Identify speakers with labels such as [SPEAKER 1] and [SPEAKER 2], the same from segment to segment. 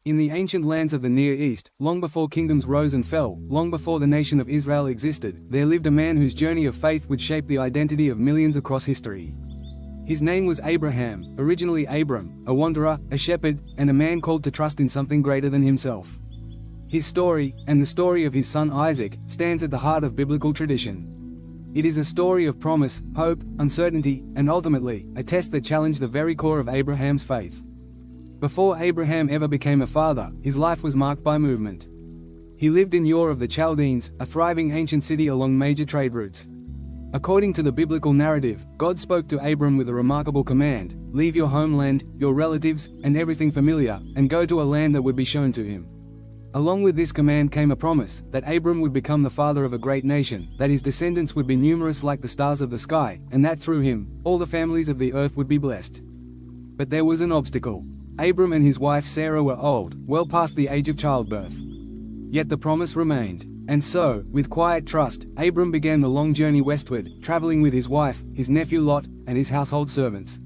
[SPEAKER 1] In the ancient lands of the Near East, long before kingdoms rose and fell, long before the nation of Israel existed, there lived a man whose journey of faith would shape the identity of millions across history. His name was Abraham, originally Abram, a wanderer, a shepherd, and a man called to trust in something greater than himself. His story, and the story of his son Isaac, stands at the heart of biblical tradition. It is a story of promise, hope, uncertainty, and ultimately, a test that challenged the very core of Abraham's faith. Before Abraham ever became a father, his life was marked by movement. He lived in Ur of the Chaldeans, a thriving ancient city along major trade routes. According to the biblical narrative, God spoke to Abram with a remarkable command: leave your homeland, your relatives, and everything familiar, and go to a land that would be shown to him. Along with this command came a promise, that Abram would become the father of a great nation, that his descendants would be numerous like the stars of the sky, and that through him, all the families of the earth would be blessed. But there was an obstacle. Abram and his wife Sarah were old, well past the age of childbirth. Yet the promise remained. And so, with quiet trust, Abram began the long journey westward, traveling with his wife, his nephew Lot, and his household servants.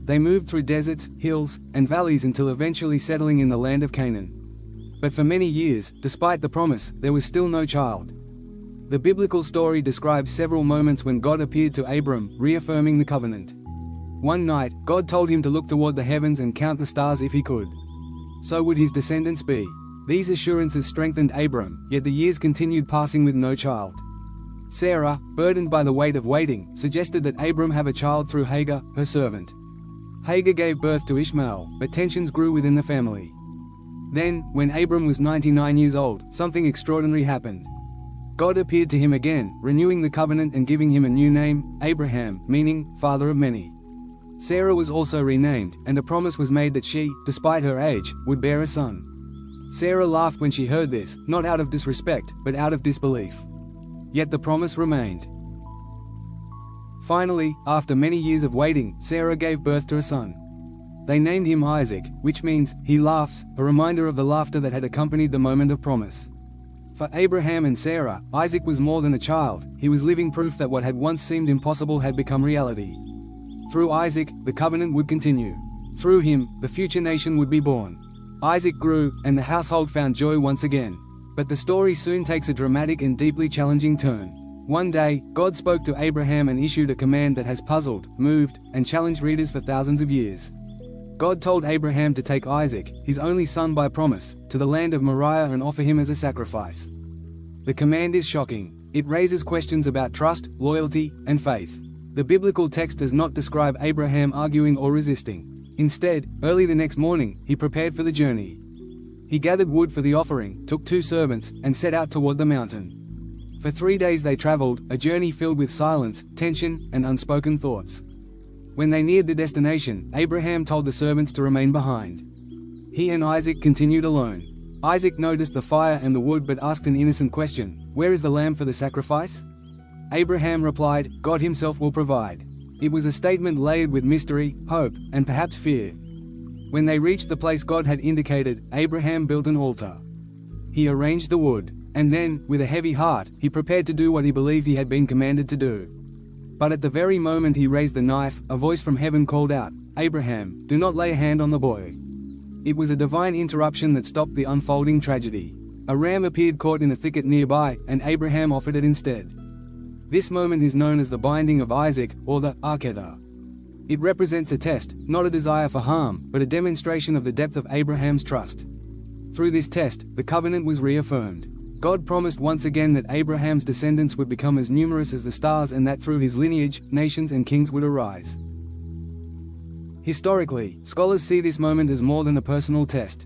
[SPEAKER 1] They moved through deserts, hills, and valleys until eventually settling in the land of Canaan. But for many years, despite the promise, there was still no child. The biblical story describes several moments when God appeared to Abram, reaffirming the covenant. One night, God told him to look toward the heavens and count the stars if he could. So would his descendants be. These assurances strengthened Abram, yet the years continued passing with no child. Sarah, burdened by the weight of waiting, suggested that Abram have a child through Hagar, her servant. Hagar gave birth to Ishmael, but tensions grew within the family. Then, when Abram was 99 years old, something extraordinary happened. God appeared to him again, renewing the covenant and giving him a new name, Abraham, meaning, father of many. Sarah was also renamed, and a promise was made that she, despite her age, would bear a son. Sarah laughed when she heard this, not out of disrespect, but out of disbelief. Yet the promise remained. Finally, after many years of waiting, Sarah gave birth to a son. They named him Isaac, which means, he laughs, a reminder of the laughter that had accompanied the moment of promise. For Abraham and Sarah, Isaac was more than a child, he was living proof that what had once seemed impossible had become reality. Through Isaac, the covenant would continue. Through him, the future nation would be born. Isaac grew, and the household found joy once again. But the story soon takes a dramatic and deeply challenging turn. One day, God spoke to Abraham and issued a command that has puzzled, moved, and challenged readers for thousands of years. God told Abraham to take Isaac, his only son by promise, to the land of Moriah and offer him as a sacrifice. The command is shocking. It raises questions about trust, loyalty, and faith. The biblical text does not describe Abraham arguing or resisting. Instead, early the next morning, he prepared for the journey. He gathered wood for the offering, took 2 servants, and set out toward the mountain. For 3 days they traveled, a journey filled with silence, tension, and unspoken thoughts. When they neared the destination, Abraham told the servants to remain behind. He and Isaac continued alone. Isaac noticed the fire and the wood but asked an innocent question: "Where is the lamb for the sacrifice?" Abraham replied, "God himself will provide." It was a statement layered with mystery, hope, and perhaps fear. When they reached the place God had indicated, Abraham built an altar. He arranged the wood, and then, with a heavy heart, he prepared to do what he believed he had been commanded to do. But at the very moment he raised the knife, a voice from heaven called out, "Abraham, do not lay a hand on the boy." It was a divine interruption that stopped the unfolding tragedy. A ram appeared caught in a thicket nearby, and Abraham offered it instead. This moment is known as the binding of Isaac, or the Akedah. It represents a test, not a desire for harm, but a demonstration of the depth of Abraham's trust. Through this test, the covenant was reaffirmed. God promised once again that Abraham's descendants would become as numerous as the stars and that through his lineage, nations and kings would arise. Historically, scholars see this moment as more than a personal test.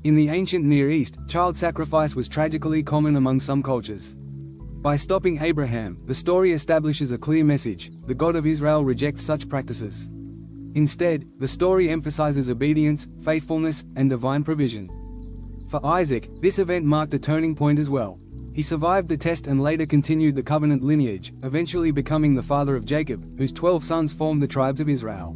[SPEAKER 1] In the ancient Near East, child sacrifice was tragically common among some cultures. By stopping Abraham, the story establishes a clear message: the God of Israel rejects such practices. Instead, the story emphasizes obedience, faithfulness, and divine provision. For Isaac, this event marked a turning point as well. He survived the test and later continued the covenant lineage, eventually becoming the father of Jacob, whose 12 sons formed the tribes of Israel.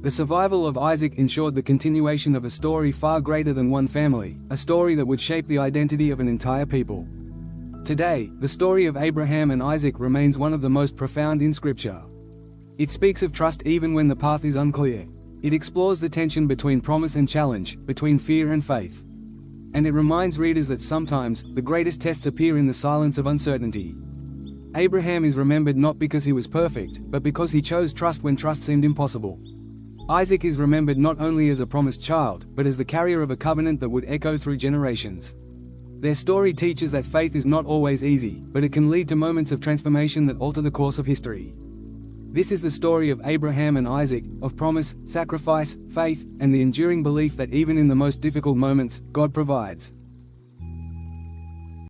[SPEAKER 1] The survival of Isaac ensured the continuation of a story far greater than one family, a story that would shape the identity of an entire people. Today, the story of Abraham and Isaac remains one of the most profound in Scripture. It speaks of trust even when the path is unclear. It explores the tension between promise and challenge, between fear and faith. And it reminds readers that sometimes, the greatest tests appear in the silence of uncertainty. Abraham is remembered not because he was perfect, but because he chose trust when trust seemed impossible. Isaac is remembered not only as a promised child, but as the carrier of a covenant that would echo through generations. Their story teaches that faith is not always easy, but it can lead to moments of transformation that alter the course of history. This is the story of Abraham and Isaac, of promise, sacrifice, faith, and the enduring belief that even in the most difficult moments, God provides.